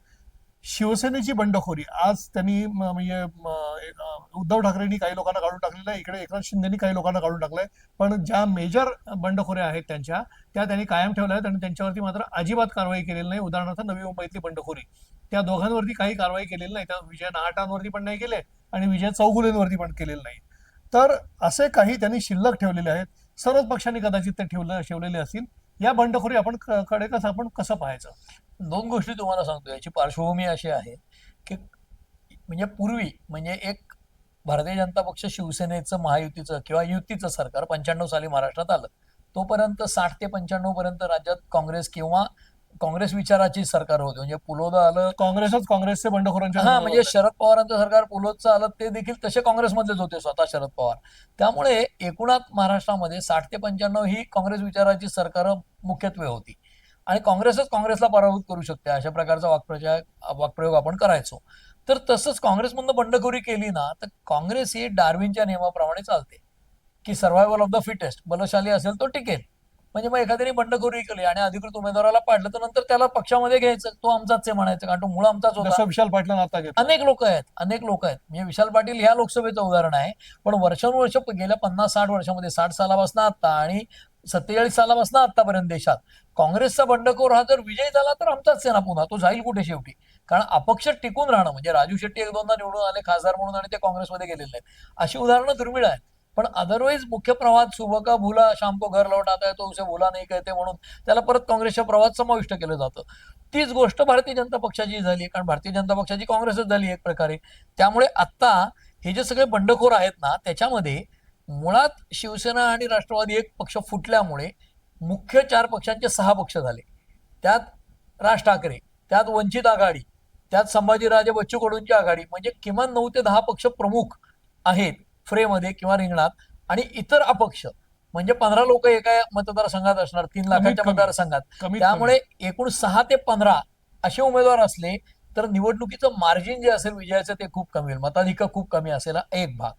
Speaker 2: शिवसेनेची बंडखोरी आज त्यांनी म्हणजे उद्धव ठाकरेंनी काही लोकांना काढून टाकलेलं आहे, इकडे एकनाथ शिंदेनी काही लोकांना काढून टाकलंय, पण ज्या मेजर बंडखोऱ्या आहेत त्या त्यांनी कायम ठेवल्या आहेत आणि त्यांच्यावरती मात्र अजिबात कारवाई केलेली नाही. उदाहरणार्थ नवी मुंबईतली बंडखोरी, त्या दोघांवरती काही कारवाई केलेली नाही. त्या विजय नाहटांवरती पण नाही केले आणि विजय चौगुलेंवरती पण केलेलं नाही. तर असे काही त्यांनी शिल्लक ठेवलेले आहेत. सर्वच पक्षांनी कदाचित ते ठेवलेले असतील. या बंडखोरी आपण कसं पाहायचं?
Speaker 1: 2 गोष्टी तुम्हाला सांगतो. याची पार्श्वभूमी अशी आहे की म्हणजे पूर्वी म्हणजे एक भारतीय जनता पक्ष शिवसेनेचं महायुतीचं किंवा युतीचं सरकार 95 साली महाराष्ट्रात आलं. तोपर्यंत 60 ते 95 पर्यंत राज्यात काँग्रेस किंवा काँग्रेस विचाराची सरकार होती. म्हणजे पुलोद आलं,
Speaker 2: काँग्रेसचे बंडखोरांच्या
Speaker 1: म्हणजे शरद पवारांचं सरकार पुलोदचं आलं, ते देखील तसे काँग्रेसमधलेच होते स्वतः शरद पवार. त्यामुळे एकूणात महाराष्ट्रामध्ये 60 ते 95 ही काँग्रेस विचाराची सरकार मुख्यत्वे होती आणि काँग्रेसला पराभूत करू शकते अशा प्रकारचा वाक्प्रयोग आपण करायचो. तर तसंच काँग्रेसमधनं बंडखोरी केली ना तर काँग्रेस ही डार्विनच्या नियमाप्रमाणे चालते की सर्व्हायव्हल ऑफ द फिटेस्ट, बलशाली असेल तो टिकेल. म्हणजे मग एखाद्याने बंडखोरी केली आणि अधिकृत उमेदवाराला पाडलं तर नंतर त्याला पक्षामध्ये घ्यायचं, तो आमचाच आहे म्हणायचं, कारण तो मूळ आमचाच होता.
Speaker 2: विशाल पाटलांना आता घेतलं.
Speaker 1: अनेक लोक आहेत. म्हणजे विशाल पाटील ह्या लोकसभेचं उदाहरण आहे. पण वर्षानुवर्ष गेल्या 50-60 वर्षामध्ये 60 सालापासून आता आणि 47 सालापासून आतापर्यंत देशात काँग्रेसचा बंडखोर हा जर विजयी झाला तर आमचाच आहे ना पुन्हा, तो जाईल कुठे शेवटी. कारण अपक्ष टिकून राहणं म्हणजे राजू शेट्टी 1-2दा निवडून आले खासदार म्हणून आणि ते काँग्रेसमध्ये गेलेले आहेत, अशी उदाहरणं दुर्मिळ आहेत. पण अदरवाईज मुख्य प्रवाहात सुबह का भूला शाम को घर लौट आता है तो उसे भूला नाही कहते म्हणून त्याला परत काँग्रेसच्या प्रवाहात समाविष्ट केलं जातं. तीच गोष्ट भारतीय जनता पक्षाची झाली, कारण भारतीय जनता पक्षाची काँग्रेसच झाली एक प्रकारे. त्यामुळे आता हे जे सगळे बंडखोर आहेत ना त्याच्यामध्ये मुळात शिवसेना आणि राष्ट्रवादी एक पक्ष फुटल्यामुळे मुख्य 4 पक्षांचे 6 पक्ष झाले. त्यात राज ठाकरे, त्यात वंचित आघाडी, त्यात संभाजीराजे बच्चू कडूंची आघाडी, म्हणजे किमान 9 ते 10 पक्ष प्रमुख आहेत फ्रेमध्ये किंवा रिंगणात. आणि इतर अपक्ष म्हणजे 15 लोक एका मतदारसंघात असणार, 3 लाखाच्या मतदारसंघात. त्यामुळे एकूण 6 ते 15 असे उमेदवार असले तर निवडणुकीचं मार्जिन जे असेल विजयाचं ते खूप कमी होईल, मताधिक्य खूप कमी असेल. एक भाग.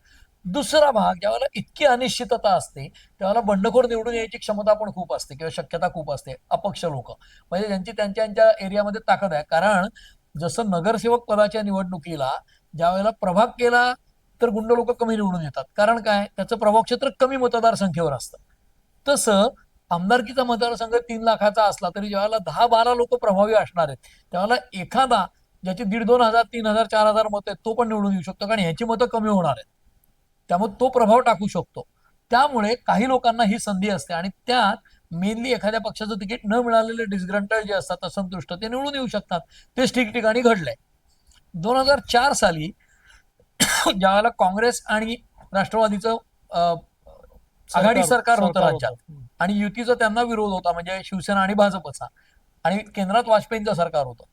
Speaker 1: दुसरा भाग, ज्यावेळेला इतकी अनिश्चितता असते त्यावेळेला बंडखोर निवडून यायची क्षमता पण खूप असते किंवा शक्यता खूप असते. अपक्ष लोक म्हणजे ज्यांची त्यांच्या एरियामध्ये ताकद आहे. कारण जसं नगरसेवक पदाच्या निवडणुकीला ज्यावेळेला प्रभाग केला तर गुंड लोक कमी निवडून येतात, कारण काय, त्याचं प्रभाव क्षेत्र कमी मतदारसंख्येवर असतं. तसं आमदारकीचा मतदारसंघ 3 लाखाचा असला तरी ज्यावेळेला 10-12 लोक प्रभावी असणार आहेत त्यावेळेला एखादा ज्याची 1,500, 2,000, 3,000, 4,000 मतं आहेत तो पण निवडून येऊ शकतो, कारण ह्याची मतं कमी होणार आहेत. त्यामुळे तो प्रभाव टाकू शकतो. त्यामुळे काही लोकांना ही संधी असते आणि त्यात मेनली एखाद्या पक्षाचं तिकीट न मिळालेले डिस्ग्रंटल जे असतात, असंतुष्ट, ते निवडून येऊ शकतात. तेच ठिकठिकाणी घडलंय. 2004 साली ज्यावेळेला काँग्रेस आणि राष्ट्रवादीचं आघाडी सरकार होतं राज्यात आणि युतीचा त्यांना विरोध होता म्हणजे शिवसेना आणि भाजपचा, आणि केंद्रात वाजपेयींचं सरकार होतं,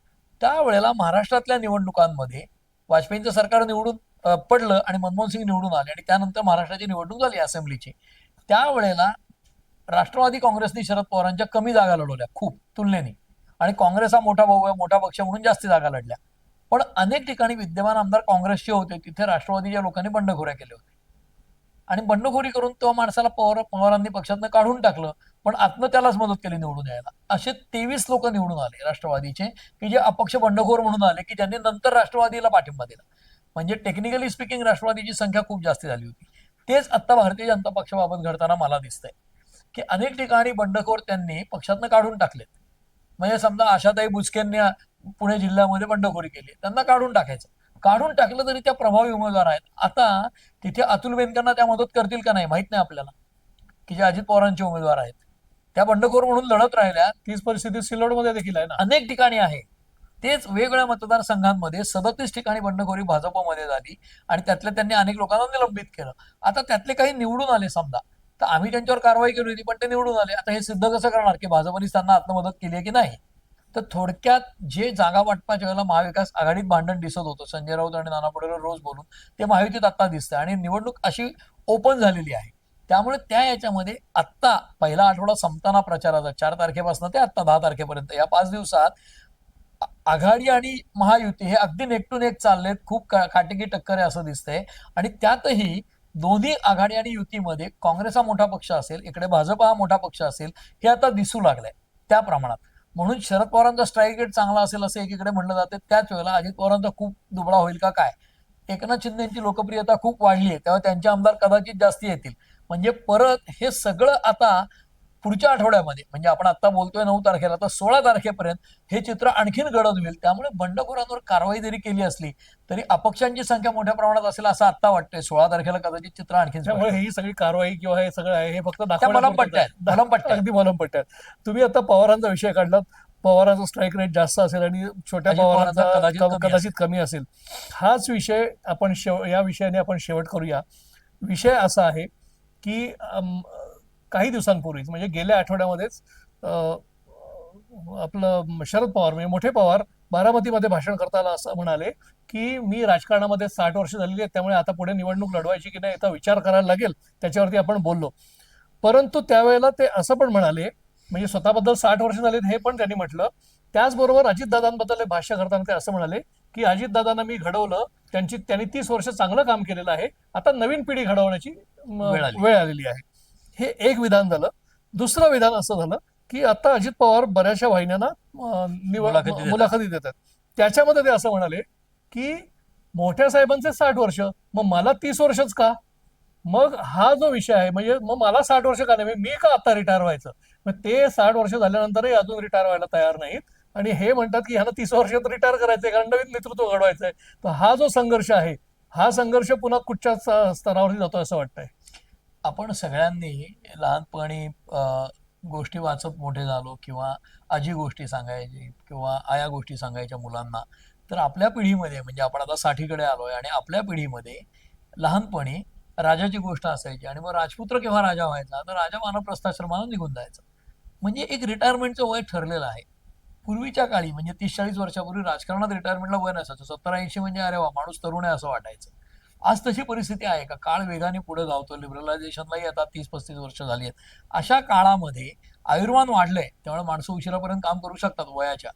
Speaker 1: त्यावेळेला महाराष्ट्रातल्या निवडणुकांमध्ये वाजपेयींचं सरकार निवडून पडलं आणि मनमोहन सिंग निवडून आले आणि त्यानंतर महाराष्ट्राची निवडणूक झाली असेंब्लीची. त्यावेळेला राष्ट्रवादी काँग्रेसने शरद पवारांच्या कमी जागा लढवल्या खूप तुलनेने, आणि काँग्रेस हा मोठा भाऊ आहे, मोठा पक्ष म्हणून जास्ती जागा लढल्या. पण अनेक ठिकाणी विद्यमान आमदार काँग्रेसचे होते, तिथे राष्ट्रवादीच्या लोकांनी बंडखोऱ्या केल्या होत्या आणि बंडखोरी करून तो माणसाला पवारांनी पक्षातनं काढून टाकलं, पण आतनं त्यालाच मदत केली निवडून यायला. असे 23 लोक निवडून आले राष्ट्रवादीचे, की जे अपक्ष बंडखोर म्हणून आले, की ज्यांनी नंतर राष्ट्रवादीला पाठिंबा दिला. म्हणजे टेक्निकली स्पीकिंग राष्ट्रवादीची संख्या खूप जास्त झाली होती. तेच आता भारतीय जनता पक्षाबाबत घडताना मला दिसतंय, की अनेक ठिकाणी बंडखोर त्यांनी पक्षातनं काढून टाकलेत. म्हणजे समजा आशाताई बुचकेंनी पुणे जिल्ह्यामध्ये बंडखोरी केली, त्यांना काढून टाकायचं. काढून टाकलं तरी त्या प्रभावी उमेदवार आहेत. आता तिथे अतुल बेनकेंना त्या मदत करतील का नाही माहित नाही आपल्याला, की जे अजित पवारांचे उमेदवार आहेत त्या बंडखोर म्हणून लढत राहिल्या.
Speaker 2: तीच परिस्थिती सिल्लोडमध्ये देखील आहे ना.
Speaker 1: अनेक ठिकाणी आहे. तेच वेगवेगळ्या मतदारसंघांमध्ये 37 ठिकाणी बंडखोरी भाजपमध्ये झाली आणि त्यातल्या त्यांनी अनेक लोकांना निलंबित केलं. आता त्यातले काही निवडून आले समजा, तर आम्ही त्यांच्यावर कारवाई केली होती, पण ते निवडून आले. आता हे सिद्ध कसं करणार की भाजपने त्यांना आत्ममदत केली आहे की नाही? तर थोडक्यात जे जागा वाटपाच्या वेळेला महाविकास आघाडीत भांडण दिसत होतं संजय राऊत आणि नाना पटोले रोज बोलून, ते महायुतीत आता दिसतंय आणि निवडणूक अशी ओपन झालेली आहे. त्यामुळे त्या याच्यामध्ये आत्ता पहिला आठवडा संपताना प्रचाराचा 4 तारखेपासून ते आत्ता 10 तारखेपर्यंत या 5 दिवसात आघाडी आणि महायुती हे अगदी नेक टू नेक चाललेत. खूप काटेकी टक्कर आहे असं दिसतंय. आणि त्यातही दोन्ही आघाडी आणि युतीमध्ये काँग्रेस हा मोठा पक्ष असेल, इकडे भाजप हा मोठा पक्ष असेल, हे आता दिसू लागलंय त्या प्रमाणात. म्हणून शरद पवारांचा स्ट्राईक रेट चांगला असेल असं एकीकडे म्हणलं जाते, त्याच वेळेला अजित पवारांचा खूप दुबळा होईल का काय. एकनाथ शिंदे यांची लोकप्रियता खूप वाढली आहे, तेव्हा त्यांचे आमदार कदाचित जास्ती येतील. म्हणजे परत हे सगळं आता पुढच्या आठवड्यामध्ये, म्हणजे आपण आता बोलतोय 9 तारखेला, तर 16 तारखेपर्यंत हे चित्र आणखीन गडद होईल. त्यामुळे बंडखोरांवर कारवाई जरी केली असली तरी अपक्षांची संख्या मोठ्या प्रमाणात असेल असं आता वाटतंय. 16 तारखेला कदाचित चित्र आणखीन स्पष्ट
Speaker 2: त्यामुळे ही सगळी कारवाई किंवा हे सगळं आहे हे फक्त
Speaker 1: त्या मलमपट्ट्या आहेत, मलमपट्ट्या आहेत.
Speaker 2: अगदी मलमपट्ट्या आहेत. तुम्ही आता पवारांचा विषय काढलात. पवारांचा स्ट्राईक रेट जास्त असेल आणि छोट्या
Speaker 1: अजित पवारांचा
Speaker 2: पवारांचा
Speaker 1: कदाचित
Speaker 2: कदाचित कमी असेल. हाच विषय आपण या विषयाने आपण शेवट करूया. विषय असा आहे की काही दिवसांपूर्वीच म्हणजे गेल्या आठवड्यामध्येच आपलं शरद पवार म्हणजे मोठे पवार बारामतीमध्ये भाषण करताना असं म्हणाले की मी राजकारणामध्ये 60 वर्ष झालेली आहेत, त्यामुळे आता पुढे निवडणूक लढवायची की नाही याचा विचार करायला लागेल. त्याच्यावरती आपण बोललो. परंतु त्यावेळेला ते असं पण म्हणाले, म्हणजे स्वतःबद्दल 60 वर्ष झालीत हे पण त्यांनी म्हटलं. त्याचबरोबर अजितदादांबद्दल भाष्य करताना ते असं म्हणाले की अजितदादांना मी घडवलं, त्यांनी 30 वर्ष चांगलं काम केलेलं आहे, आता नवीन पिढी घडवण्याची वेळ आलेली आहे. हे एक विधान झालं. दुसरं विधान असं झालं की आता अजित पवार बऱ्याचशा वाहिन्यांना मुलाखती देतात. त्याच्यामध्ये ते असं म्हणाले की मोठ्या साहेबांचे 60 वर्ष, मग मला 30 वर्षच का? मग हा जो विषय आहे, म्हणजे मग मला 60 वर्ष का नाही, मी का आता रिटायर व्हायचं? मग ते 60 वर्ष झाल्यानंतरही अजून रिटायर व्हायला तयार नाहीत आणि हे म्हणतात की ह्याला 30 वर्षात रिटायर करायचंय कारण नवीन नेतृत्व घडवायचंय. तर हा जो संघर्ष आहे, हा संघर्ष पुन्हा कुठच्या स्तरावरती जातो असं वाटतंय?
Speaker 1: आपण सगळ्यांनी लहानपणी गोष्टी वाचत मोठे झालो, किंवा आजी गोष्टी सांगायची किंवा आया गोष्टी सांगायच्या मुलांना. तर आपल्या पिढीमध्ये, म्हणजे आपण आता 60कडे आलोय, आणि आपल्या पिढीमध्ये लहानपणी राजाची गोष्ट असायची आणि मग राजपुत्र केव्हा राजा व्हायचा, तर राजा वानप्रस्थाश्रमाला निघून जायचं. म्हणजे एक रिटायरमेंटचं वय ठरलेलं आहे. पूर्वीच्या काळी म्हणजे 30-40 वर्षापूर्वी राजकारणात रिटायरमेंटला वय नसायचं. 70-80 म्हणजे अरे वा, माणूस तरुण आहे असं वाटायचं. आज तशी परिस्थिती आहे का? काळ वेगाने पुढे धावतो, लिबरलायझेशनलाही आता 30-35 वर्ष झाली आहेत. अशा काळामध्ये आयुर्मान वाढलंय, त्यामुळे माणसं उशिरापर्यंत काम करू शकतात वयाच्या,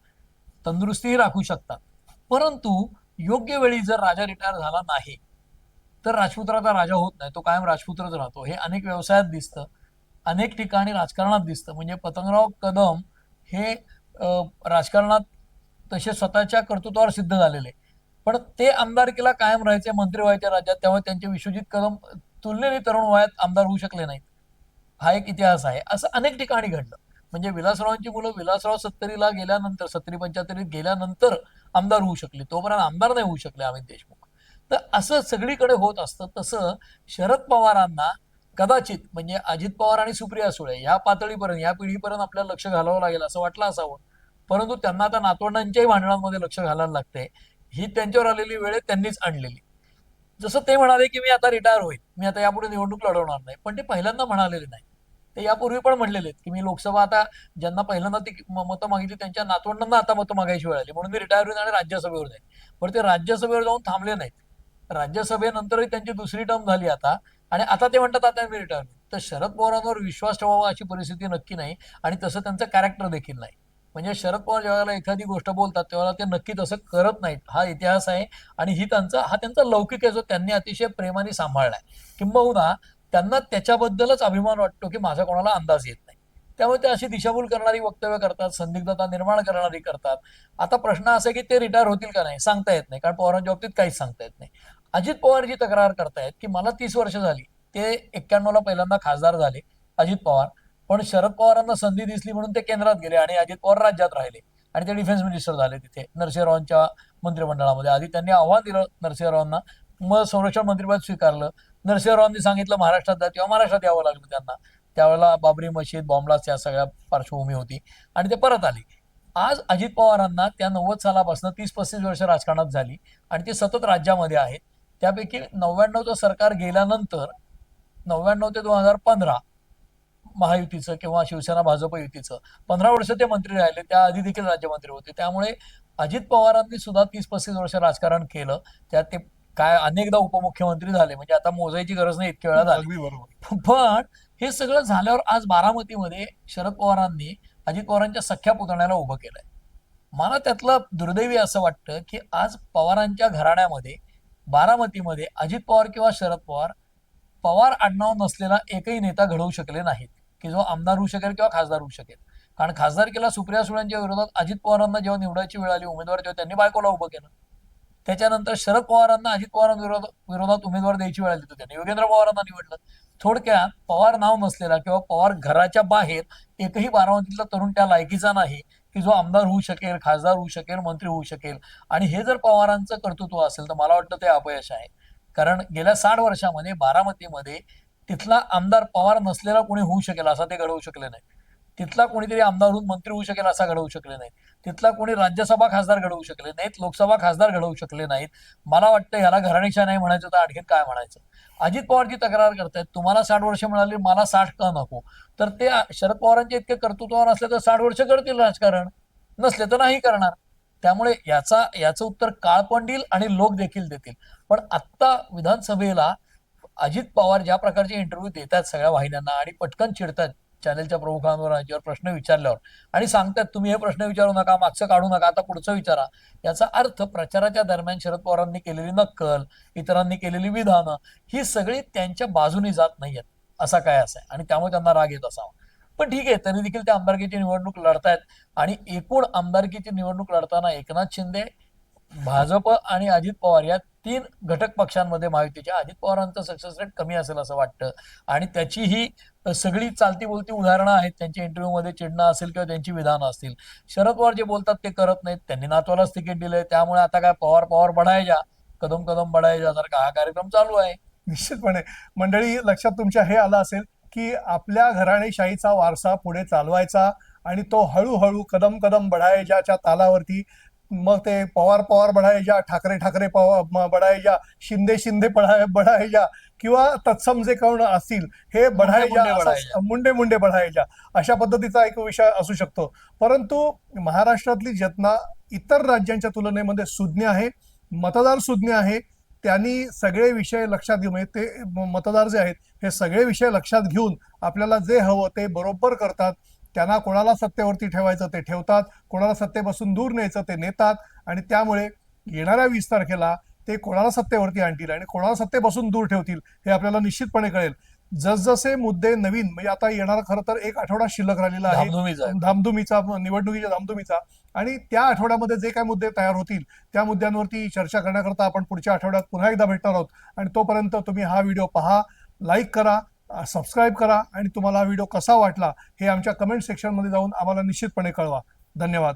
Speaker 1: तंदुरुस्तीही राखू शकतात. परंतु योग्य वेळी जर राजा रिटायर झाला नाही तर राजपुत्राचा राजा होत नाही, तो कायम राजपुत्रच राहतो. हे अनेक व्यवसायात दिसतं, अनेक ठिकाणी राजकारणात दिसतं. म्हणजे पतंगराव कदम हे राजकारणात तसे स्वतःच्या कर्तृत्वावर सिद्ध झालेले, पण ते आमदारकीला कायम राहायचे, मंत्री व्हायचे राज्यात, त्यामुळे त्यांचे विश्वजित कदम तुलनेने तरुण वयात आमदार होऊ शकले नाहीत. हा एक इतिहास आहे. असं अनेक ठिकाणी घडलं. म्हणजे विलासरावांची मुलं विलासराव 70ला गेल्यानंतर, 70-75 गेल्यानंतर आमदार होऊ शकले, तोपर्यंत आमदार नाही होऊ शकले अमित देशमुख. तर असं सगळीकडे होत असतं. तसं शरद पवारांना कदाचित, म्हणजे अजित पवार आणि सुप्रिया सुळे या पातळीपर्यंत, या पिढीपर्यंत आपल्याला लक्ष घालावं लागेल असं वाटलं असावं. परंतु त्यांना आता नातवंडांच्याही भांडणांमध्ये लक्ष घालायला लागतंय. ही त्यांच्यावर आलेली वेळ त्यांनीच आणलेली. जसं ते म्हणाले की मी आता रिटायर होईल, मी आता यापुढे निवडणूक लढवणार नाही, पण ते पहिल्यांदा म्हणालेले नाही. ते यापूर्वी पण म्हणलेले आहेत की मी लोकसभा, आता ज्यांना पहिल्यांदा ती मतं मागितली त्यांच्या नातवंडांना आता मतं मागायची वेळ आली, म्हणून मी रिटायर होईल आणि राज्यसभेवर जाईल. पण ते राज्यसभेवर जाऊन थांबले नाहीत. राज्यसभेनंतरही त्यांची दुसरी टर्म झाली आता, आणि आता ते म्हणतात आता मी रिटर्न. तर शरद पवारांवर विश्वास ठेवावा अशी परिस्थिती नक्की नाही, आणि तसं त्यांचं कॅरेक्टर देखील नाही. म्हणजे शरद पवार ज्यावेळेला एखादी गोष्ट बोलतात त्यावेळेला ते नक्की तसं करत नाहीत. हा इतिहास आहे, आणि हा त्यांचा लौकिक आहे जो त्यांनी अतिशय प्रेमाने सांभाळलाय. किंबहुना त्यांना त्याच्याबद्दलच अभिमान वाटतो की माझा कोणाला अंदाज येत नाही. त्यामुळे ते अशी दिशाभूल करणारी वक्तव्य करतात, संदिग्धता निर्माण करणारी करतात. आता प्रश्न असा आहे की ते रिटायर होतील का नाही सांगता येत नाही, कारण पवारांच्या बाबतीत काहीच सांगता येत नाही. अजित पवार जी तक्रार करतायत की मला 30 वर्ष झाली, ते 91ला पहिल्यांदा खासदार झाले अजित पवार, पण शरद पवारांना संधी दिसली म्हणून ते केंद्रात गेले आणि अजित पवार राज्यात राहिले, आणि ते डिफेन्स मिनिस्टर झाले तिथे नरसिंहरावांच्या मंत्रिमंडळामध्ये. आधी त्यांनी आव्हान दिलं नरसिंहरावांना, मग संरक्षण मंत्रिपद स्वीकारलं. नरसिंहरावांनी सांगितलं महाराष्ट्रात जा, तेव्हा महाराष्ट्रात यावं लागलं त्यांना. त्यावेळेला बाबरी मशीद, बॉम्बलास्ट या सगळ्या पार्श्वभूमी होती, आणि ते परत आले. आज अजित पवारांना त्या 90 सालापासून 30-35 वर्ष राजकारणात झाली, आणि ते सतत राज्यामध्ये आहेत. त्यापैकी 99चं सरकार गेल्यानंतर 99 ते 2015 महायुतीचं किंवा शिवसेना भाजप युतीचं 15 वर्ष ते मंत्री राहिले, त्याआधी देखील राज्यमंत्री होते. त्यामुळे अजित पवारांनी सुद्धा 30-35 वर्ष राजकारण केलं. त्यात ते काय अनेकदा उपमुख्यमंत्री झाले, म्हणजे आता मोजायची गरज नाही, इतक्या वेळा झाली.
Speaker 2: अगदी बरोबर.
Speaker 1: पण हे सगळं झाल्यावर आज बारामतीमध्ये शरद पवारांनी अजित पवारांच्या सख्या पुतण्याला उभं केलंय. मला त्यातलं दुर्दैवी असं वाटतं की आज पवारांच्या घराण्यामध्ये बारामतीमध्ये अजित पवार किंवा शरद पवार, पवार आडनाव नसलेला एकही नेता घडवू शकले नाहीत की जो आमदार होऊ शकेल किंवा खासदार होऊ शकेल. कारण खासदारकीला सुप्रिया सुळेंच्या विरोधात अजित पवारांना जेव्हा निवडायची वेळ आली उमेदवार, तेव्हा त्यांनी बायकोला उभं केलं. त्याच्यानंतर शरद पवारांना अजित पवारांविरोधात उमेदवार द्यायची वेळ आली तर त्यांनी योगेंद्र पवारांना निवडलं. थोडक्यात पवार नाव नसलेला किंवा पवार घराच्या बाहेर एकही बारामतीतला तरुण त्या लायकीचा नाही की जो आमदार होऊ शकेल, खासदार होऊ शकेल, मंत्री होऊ शकेल. आणि हे जर पवारांचं कर्तृत्व असेल तर मला वाटतं ते अपयश आहे. कारण गेल्या 60 वर्षामध्ये बारामतीमध्ये तिथला आमदार पवार नसलेला कोणी होऊ शकेल असा ते घडवू शकले नाही. तिथला कोणीतरी आमदार होऊन मंत्री होऊ शकेल असा घडवू शकले नाहीत. तिथला कोणी राज्यसभा खासदार घडवू शकले नाहीत, लोकसभा खासदार घडवू शकले नाहीत. मला वाटतं ह्याला घराणेशाही नाही म्हणायचं तर आणखीन काय म्हणायचं. अजित पवार जी तक्रार करतायत तुम्हाला 60 वर्ष मिळाली, मला 60 का नको, तर ते शरद पवारांचे इतके कर्तृत्वान असले तर 60 वर्ष करतील राजकारण, नसले तर नाही करणार. त्यामुळे याचं उत्तर काळ पण देईल आणि लोक देखील देतील. पण आत्ता विधानसभेला अजित पवार ज्या प्रकारचे इंटरव्ह्यू देतात सगळ्या वाहिन्यांना आणि पटकन चिडतात चॅनेलच्या प्रमुखांवर, याच्यावर प्रश्न विचारल्यावर, आणि सांगतात तुम्ही हे प्रश्न विचारू नका, मागचं काढू नका, आता पुढचं विचारा. याचा अर्थ प्रचाराच्या दरम्यान शरद पवारांनी केलेली नक्कल, इतरांनी केलेली विधानं ही सगळी त्यांच्या बाजूने जात नाहीयेत असा काय असा आहे, आणि त्यामुळे त्यांना राग येत असावा. पण ठीक आहे, तरी देखील ते आमदारकीची निवडणूक लढतायत. आणि एकूण आमदारकीची निवडणूक लढताना एकनाथ शिंदे, भाजप आणि अजित पवार या 3 घटक पक्षांमध्ये महायुतीच्या अजित पवारांचं सक्सेस रेट कमी असेल असं वाटतं. आणि त्याची ही सगळी चालती बोलती उदाहरणं आहेत. त्यांच्या इंटरव्ह्यूमध्ये चिडणं असेल किंवा त्यांची विधानं असतील. शरद पवार जे बोलतात ते करत नाहीत. त्यांनी नातवालाच तिकीट दिलंय, त्यामुळे आता काय पवार पवार बढायच्या, कदम कदम बढायच्या सारखा हा कार्यक्रम चालू आहे.
Speaker 2: निश्चितपणे मंडळी, लक्षात तुमच्या हे आलं असेल की आपल्या घराणेशाहीचा वारसा पुढे चालवायचा आणि तो हळूहळू कदम कदम बढायच्याच्या तालावरती, मग ते पवार पवार बढायच्या, ठाकरे ठाकरे बढायच्या, शिंदे शिंदे बढायच्या, किंवा तत्सम जे कोण असतील हे बढायच्या, मुंडे मुंडे बढायच्या, अशा पद्धतीचा एक विषय असू शकतो. परंतु महाराष्ट्रातली जतना इतर राज्यांच्या तुलनेमध्ये सुज्ञ आहे, मतदार सुज्ञ आहे. त्यांनी सगळे विषय लक्षात घेऊन, म्हणजे ते मतदार जे आहेत हे सगळे विषय लक्षात घेऊन आपल्याला जे हवं ते बरोबर करतात. त्यांना कोणाला सत्तेवरती ठेवायचं ते ठेवतात, कोणाला सत्तेपासून दूर न्यायचं ते नेतात, आणि त्यामुळे येणाऱ्या 20 तारखेला ते कोणाला सत्तेवरती आणतील आणि कोणाला सत्तेपासून दूर ठेवतील हे आपल्याला निश्चितपणे कळेल. जसजसे मुद्दे नवीन, म्हणजे आता येणारा खरं तर 1 आठवडा शिल्लक राहिलेला आहे धामधुमीचा, निवडणुकीच्या धामधुमीचा, आणि त्या आठवड्यामध्ये जे काय मुद्दे तयार होतील त्या मुद्द्यांवरती चर्चा करण्याकरता आपण पुढच्या आठवड्यात पुन्हा एकदा भेटणार आहोत. आणि तोपर्यंत तुम्ही हा व्हिडिओ पहा, लाईक करा, सबस्क्राईब करा, आणि तुम्हाला हा व्हिडिओ कसा वाटला हे आमच्या कमेंट सेक्शनमध्ये जाऊन आम्हाला निश्चितपणे कळवा. धन्यवाद.